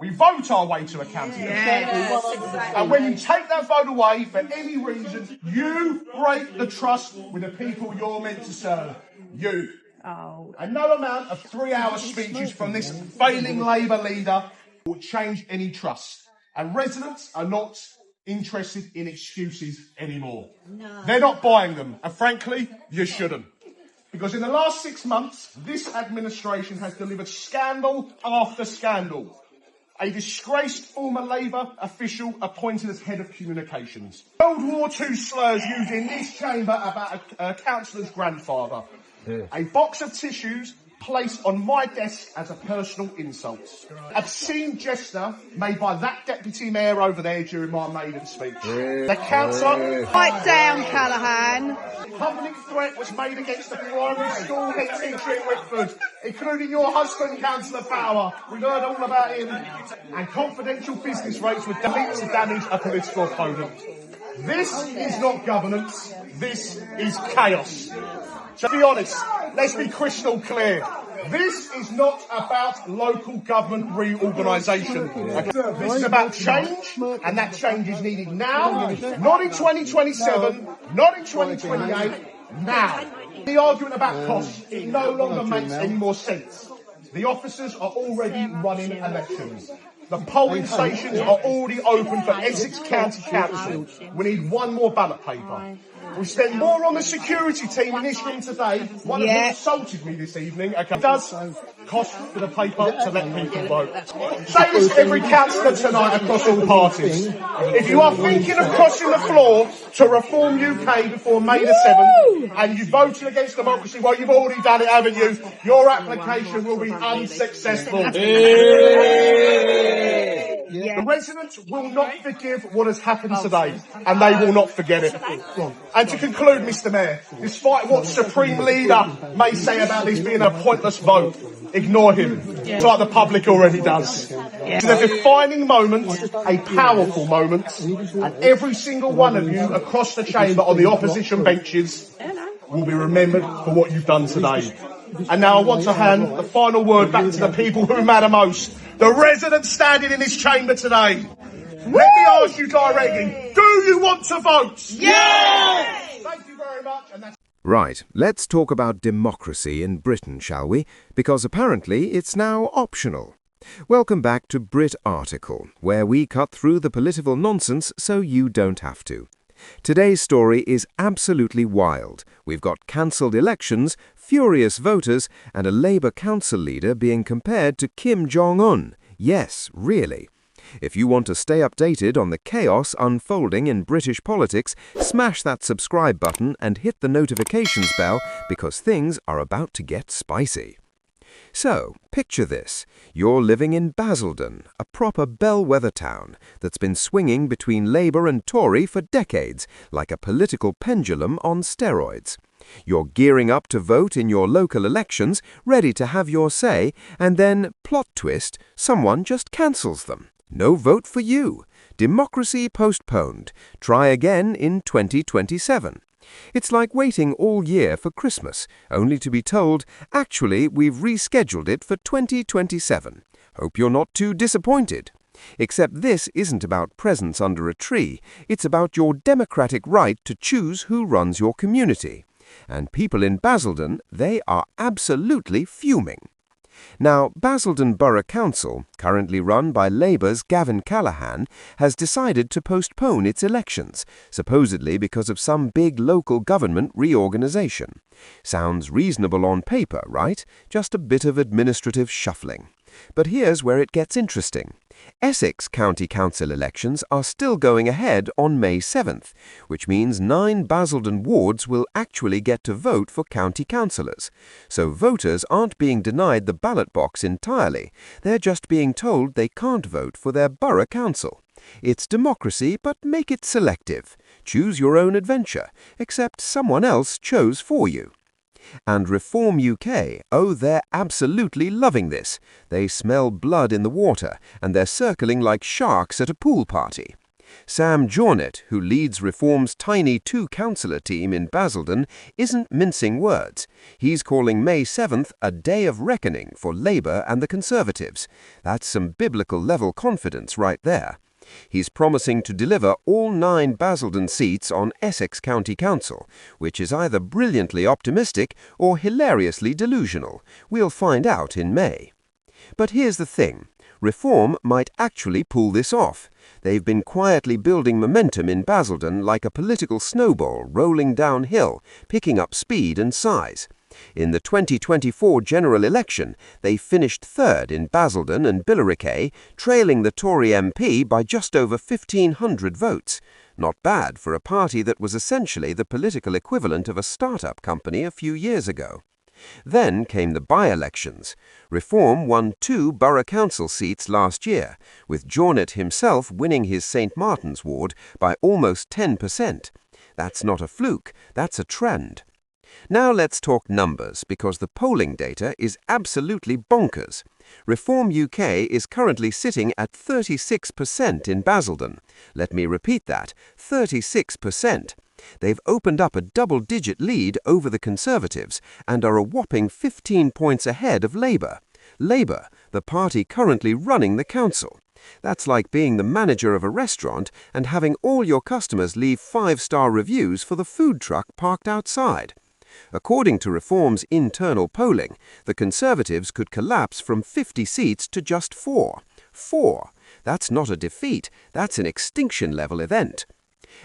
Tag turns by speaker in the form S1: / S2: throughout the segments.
S1: We vote our way to accountability. And when you take that vote away for any reason, you break the trust with the people you're meant to serve. You. And no amount of 3-hour speeches from this failing Labour leader will change any trust. And residents are not interested in excuses anymore. They're not buying them. And frankly, you shouldn't. Because in the last 6 months, this administration has delivered scandal after scandal. A disgraced former Labour official appointed as head of communications. World War II slurs used in this chamber about a councillor's grandfather. A box of tissues placed on my desk as a personal insult. Obscene gesture made by that deputy mayor over there during my maiden speech. The councillor...
S2: Pipe down, Callaghan.
S1: Public threat was made against the primary school head teacher in Whitford, including your husband, Councillor Power. We've heard all about him. And confidential business rates were deleted to damage a political opponent. This is not governance. This is chaos. To be honest, let's be crystal clear. This is not about local government reorganisation. This is about change, and that change is needed now, not in 2027, not in 2028, now. The argument about costs, it no longer makes any more sense. The officers are already running elections. The polling stations are already open for Essex County Council. We need one more ballot paper. We spent more on the security team in this room today. One of them assaulted me this evening. Okay. It does cost for the paper to let people vote. Say this to every councillor tonight across all parties. If you are thinking of crossing the floor to reform UK before May the 7th and you voted against democracy, well, you've already done it, haven't you? Your application will be unsuccessful. The residents will not forgive what has happened today, and they will not forget it. And to conclude, Mr Mayor, despite what Supreme Leader may say about this being a pointless vote, ignore him. It's like the public already does. It's a defining moment, a powerful moment, and every single one of you across the chamber on the opposition benches will be remembered for what you've done today. And now I want to hand the final word back to the people who matter most. The residents standing in this chamber today. Let me ask you directly, do you want to vote? Yes! Thank you very much.
S3: Right, let's talk about democracy in Britain, shall we? Because apparently it's now optional. Welcome back to Brit Article, where we cut through the political nonsense so you don't have to. Today's story is absolutely wild. We've got cancelled elections, furious voters, and a Labour council leader being compared to Kim Jong-un. Yes, really. If you want to stay updated on the chaos unfolding in British politics, smash that subscribe button and hit the notifications bell because things are about to get spicy. So, picture this. You're living in Basildon, a proper bellwether town that's been swinging between Labour and Tory for decades, like a political pendulum on steroids. You're gearing up to vote in your local elections, ready to have your say, and then, plot twist, someone just cancels them. No vote for you. Democracy postponed. Try again in 2027. It's like waiting all year for Christmas, only to be told, actually, we've rescheduled it for 2027. Hope you're not too disappointed. Except this isn't about presents under a tree. It's about your democratic right to choose who runs your community. And people in Basildon, they are absolutely fuming. Now, Basildon Borough Council, currently run by Labour's Gavin Callaghan, has decided to postpone its elections, supposedly because of some big local government reorganisation. Sounds reasonable on paper, right? Just a bit of administrative shuffling. But here's where it gets interesting. Essex County Council elections are still going ahead on May 7th, which means 9 Basildon wards will actually get to vote for county councillors. So voters aren't being denied the ballot box entirely. They're just being told they can't vote for their borough council. It's democracy, but make it selective. Choose your own adventure, except someone else chose for you. And Reform UK, oh, they're absolutely loving this. They smell blood in the water, and they're circling like sharks at a pool party. Sam Jornet, who leads Reform's tiny two-councillor team in Basildon, isn't mincing words. He's calling May 7th a day of reckoning for Labour and the Conservatives. That's some biblical-level confidence right there. He's promising to deliver all 9 Basildon seats on Essex County Council, which is either brilliantly optimistic or hilariously delusional. We'll find out in May. But here's the thing. Reform might actually pull this off. They've been quietly building momentum in Basildon like a political snowball rolling downhill, picking up speed and size. In the 2024 general election, they finished third in Basildon and Billericay, trailing the Tory MP by just over 1,500 votes. Not bad for a party that was essentially the political equivalent of a startup company a few years ago. Then came the by-elections. Reform won 2 borough council seats last year, with Jornet himself winning his St Martin's ward by almost 10%. That's not a fluke, that's a trend. Now let's talk numbers, because the polling data is absolutely bonkers. Reform UK is currently sitting at 36% in Basildon. Let me repeat that, 36%. They've opened up a double-digit lead over the Conservatives and are a whopping 15 points ahead of Labour. Labour, the party currently running the council. That's like being the manager of a restaurant and having all your customers leave 5-star reviews for the food truck parked outside. According to Reform's internal polling, the Conservatives could collapse from 50 seats to just 4. 4! That's not a defeat, that's an extinction-level event.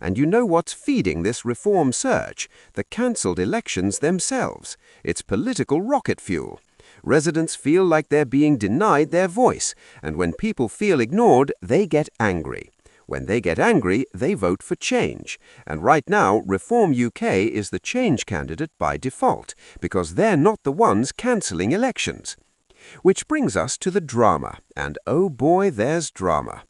S3: And you know what's feeding this Reform surge? The cancelled elections themselves. It's political rocket fuel. Residents feel like they're being denied their voice, and when people feel ignored, they get angry. When they get angry, they vote for change. And right now, Reform UK is the change candidate by default, because they're not the ones cancelling elections. Which brings us to the drama, and oh boy, there's drama.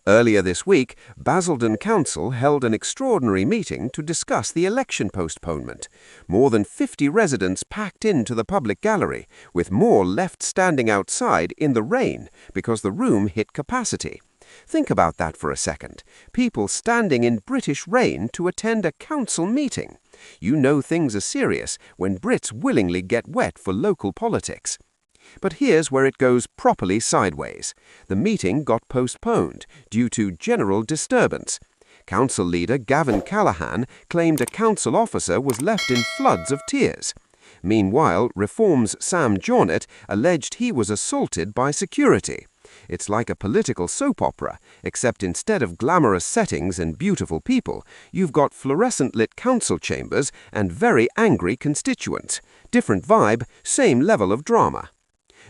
S3: Earlier this week, Basildon Council held an extraordinary meeting to discuss the election postponement. More than 50 residents packed into the public gallery, with more left standing outside in the rain because the room hit capacity. Think about that for a second. People standing in British rain to attend a council meeting. You know things are serious when Brits willingly get wet for local politics. But here's where it goes properly sideways. The meeting got postponed due to general disturbance. Council leader Gavin Callaghan claimed a council officer was left in floods of tears. Meanwhile, Reform's Sam Jornet alleged he was assaulted by security. It's like a political soap opera, except instead of glamorous settings and beautiful people, you've got fluorescent-lit council chambers and very angry constituents. Different vibe, same level of drama.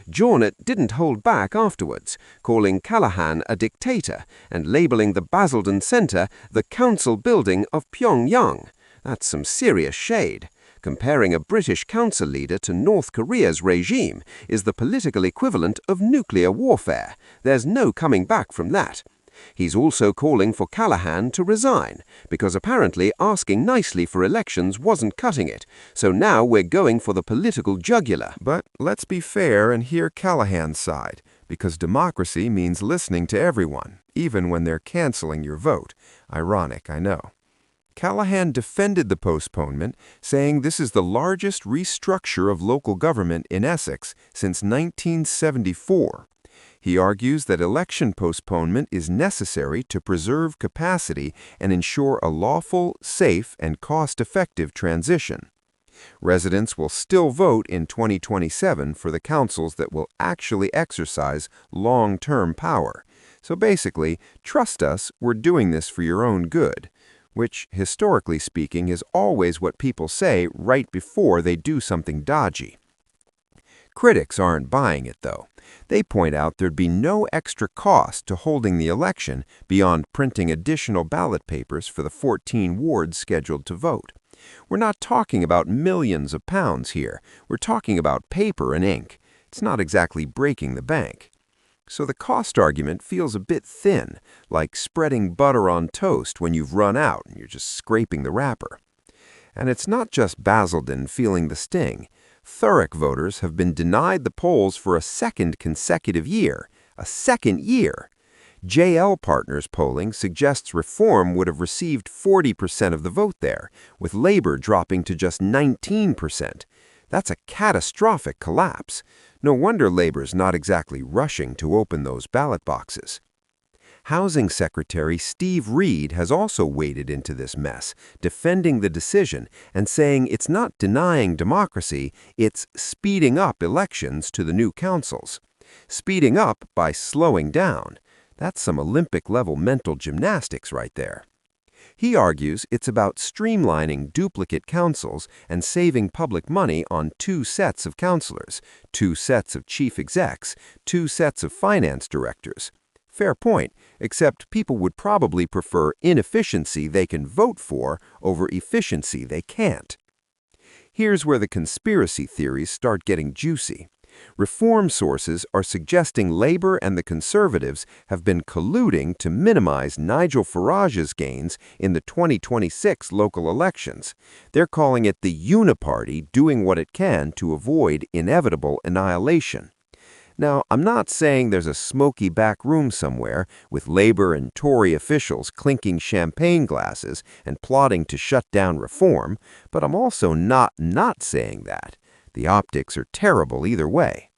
S3: Jornet didn't hold back afterwards, calling Callaghan a dictator and labelling the Basildon Centre the council building of Pyongyang. That's some serious shade. Comparing a British council leader to North Korea's regime is the political equivalent of nuclear warfare. There's no coming back from that. He's also calling for Callaghan to resign, because apparently asking nicely for elections wasn't cutting it, so now we're going for the political jugular.
S4: But let's be fair and hear Callaghan's side, because democracy means listening to everyone, even when they're cancelling your vote. Ironic, I know. Callaghan defended the postponement, saying this is the largest restructure of local government in Essex since 1974. He argues that election postponement is necessary to preserve capacity and ensure a lawful, safe, and cost-effective transition. Residents will still vote in 2027 for the councils that will actually exercise long-term power. So basically, trust us, we're doing this for your own good, which, historically speaking, is always what people say right before they do something dodgy. Critics aren't buying it, though. They point out there'd be no extra cost to holding the election beyond printing additional ballot papers for the 14 wards scheduled to vote. We're not talking about millions of pounds here. We're talking about paper and ink. It's not exactly breaking the bank. So the cost argument feels a bit thin, like spreading butter on toast when you've run out and you're just scraping the wrapper. And it's not just Basildon feeling the sting. Thurrock voters have been denied the polls for a second consecutive year. A second year! JL Partners polling suggests Reform would have received 40% of the vote there, with Labour dropping to just 19%. That's a catastrophic collapse. No wonder Labour's not exactly rushing to open those ballot boxes. Housing Secretary Steve Reed has also waded into this mess, defending the decision and saying it's not denying democracy, it's speeding up elections to the new councils. Speeding up by slowing down. That's some Olympic-level mental gymnastics right there. He argues it's about streamlining duplicate councils and saving public money on 2 sets of councillors, 2 sets of chief execs, 2 sets of finance directors. Fair point, except people would probably prefer inefficiency they can vote for over efficiency they can't. Here's where the conspiracy theories start getting juicy. Reform sources are suggesting Labour and the Conservatives have been colluding to minimize Nigel Farage's gains in the 2026 local elections. They're calling it the Uniparty doing what it can to avoid inevitable annihilation. Now, I'm not saying there's a smoky back room somewhere with Labour and Tory officials clinking champagne glasses and plotting to shut down Reform, but I'm also not saying that. The optics are terrible either way.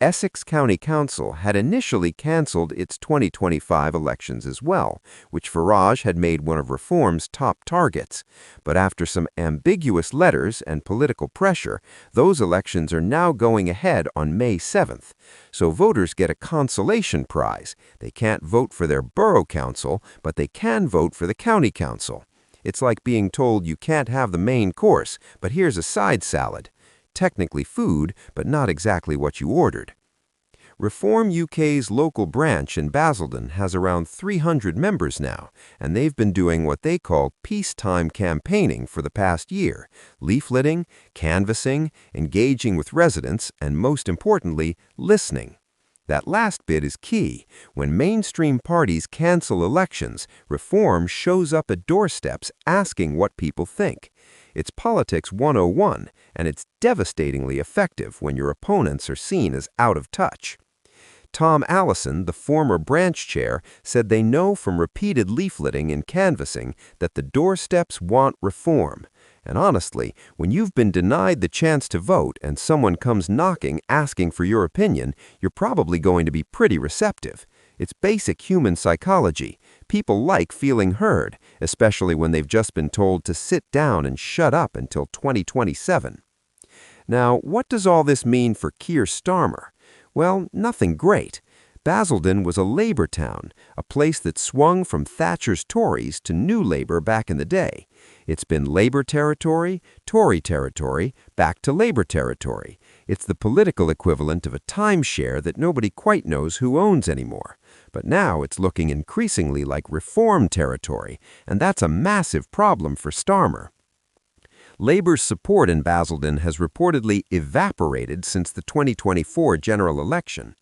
S4: Essex County Council had initially cancelled its 2025 elections as well, which Farage had made one of Reform's top targets. But after some ambiguous letters and political pressure, those elections are now going ahead on May 7th. So voters get a consolation prize. They can't vote for their borough council, but they can vote for the county council. It's like being told you can't have the main course, but here's a side salad. Technically food, but not exactly what you ordered. Reform UK's local branch in Basildon has around 300 members now, and they've been doing what they call peacetime campaigning for the past year, leafleting, canvassing, engaging with residents, and most importantly, listening. That last bit is key. When mainstream parties cancel elections, Reform shows up at doorsteps asking what people think. It's Politics 101, and it's devastatingly effective when your opponents are seen as out of touch. Tom Allison, the former branch chair, said they know from repeated leafleting and canvassing that the doorsteps want reform. And honestly, when you've been denied the chance to vote and someone comes knocking asking for your opinion, you're probably going to be pretty receptive. It's basic human psychology. People like feeling heard, especially when they've just been told to sit down and shut up until 2027. Now, what does all this mean for Keir Starmer? Well, nothing great. Basildon was a Labour town, a place that swung from Thatcher's Tories to New Labour back in the day. It's been Labour territory, Tory territory, back to Labour territory. It's the political equivalent of a timeshare that nobody quite knows who owns anymore. But now it's looking increasingly like Reform territory, and that's a massive problem for Starmer. Labour's support in Basildon has reportedly evaporated since the 2024 general election.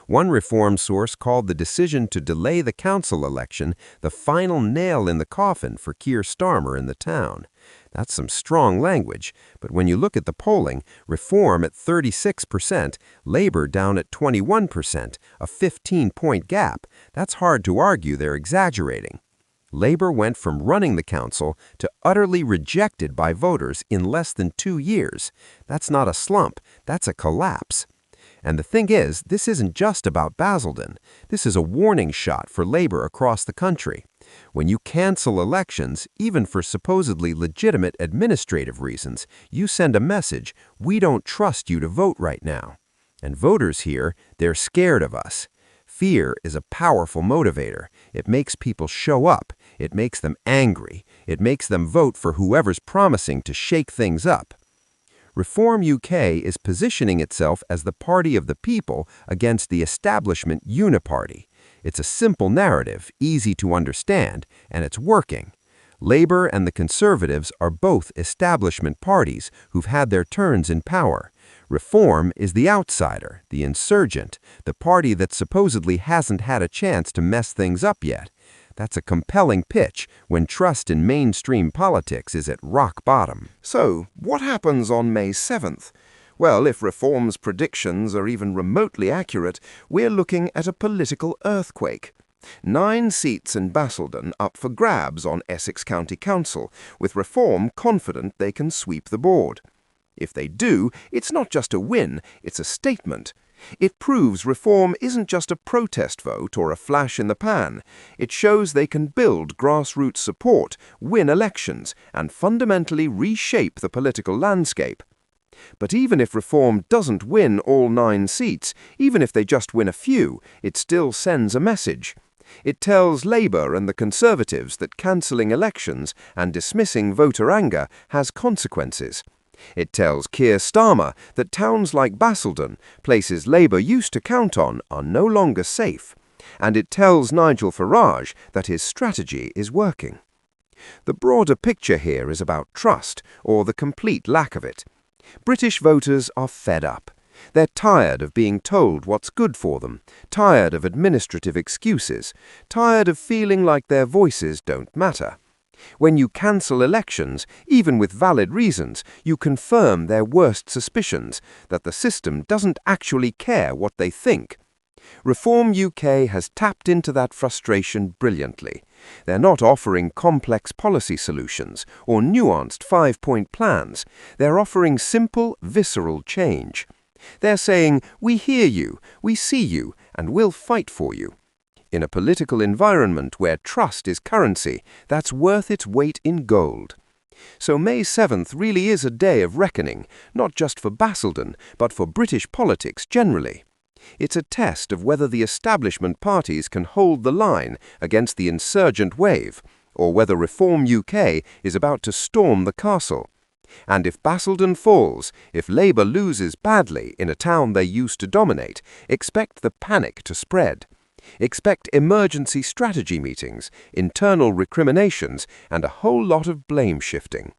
S4: One Reform source called the decision to delay the council election the final nail in the coffin for Keir Starmer in the town. That's some strong language, but when you look at the polling, Reform at 36%, Labour down at 21%, a 15-point gap, that's hard to argue they're exaggerating. Labour went from running the council to utterly rejected by voters in less than 2 years. That's not a slump, that's a collapse. And the thing is, this isn't just about Basildon. This is a warning shot for Labour across the country. When you cancel elections, even for supposedly legitimate administrative reasons, you send a message, we don't trust you to vote right now. And voters here, they're scared of us. Fear is a powerful motivator. It makes people show up. It makes them angry. It makes them vote for whoever's promising to shake things up. Reform UK is positioning itself as the party of the people against the establishment uniparty. It's a simple narrative, easy to understand, and it's working. Labour and the Conservatives are both establishment parties who've had their turns in power. Reform is the outsider, the insurgent, the party that supposedly hasn't had a chance to mess things up yet. That's a compelling pitch when trust in mainstream politics is at rock bottom.
S3: So, what happens on May 7th? Well, if Reform's predictions are even remotely accurate, we're looking at a political earthquake. 9 seats in Basildon up for grabs on Essex County Council, with Reform confident they can sweep the board. If they do, it's not just a win, it's a statement. It proves Reform isn't just a protest vote or a flash in the pan. It shows they can build grassroots support, win elections, and fundamentally reshape the political landscape. But even if Reform doesn't win all 9 seats, even if they just win a few, it still sends a message. It tells Labour and the Conservatives that cancelling elections and dismissing voter anger has consequences. It tells Keir Starmer that towns like Basildon, places Labour used to count on, are no longer safe. And it tells Nigel Farage that his strategy is working. The broader picture here is about trust, or the complete lack of it. British voters are fed up. They're tired of being told what's good for them, tired of administrative excuses, tired of feeling like their voices don't matter. When you cancel elections, even with valid reasons, you confirm their worst suspicions, that the system doesn't actually care what they think. Reform UK has tapped into that frustration brilliantly. They're not offering complex policy solutions or nuanced 5-point plans. They're offering simple, visceral change. They're saying, we hear you, we see you, and we'll fight for you. In a political environment where trust is currency, that's worth its weight in gold. So May 7th really is a day of reckoning, not just for Basildon, but for British politics generally. It's a test of whether the establishment parties can hold the line against the insurgent wave, or whether Reform UK is about to storm the castle. And if Basildon falls, if Labour loses badly in a town they used to dominate, expect the panic to spread. Expect emergency strategy meetings, internal recriminations, and a whole lot of blame shifting.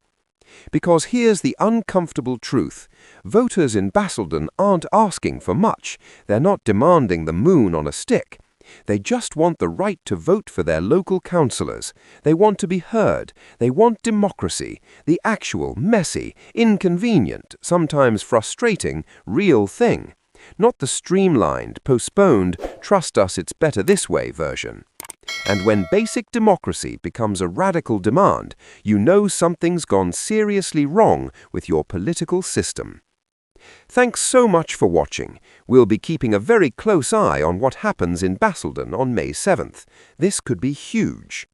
S3: Because here's the uncomfortable truth. Voters in Basildon aren't asking for much. They're not demanding the moon on a stick. They just want the right to vote for their local councillors. They want to be heard. They want democracy, the actual, messy, inconvenient, sometimes frustrating, real thing. Not the streamlined, postponed, trust us it's better this way version. And when basic democracy becomes a radical demand, you know something's gone seriously wrong with your political system. Thanks so much for watching. We'll be keeping a very close eye on what happens in Basildon on May 7th. This could be huge.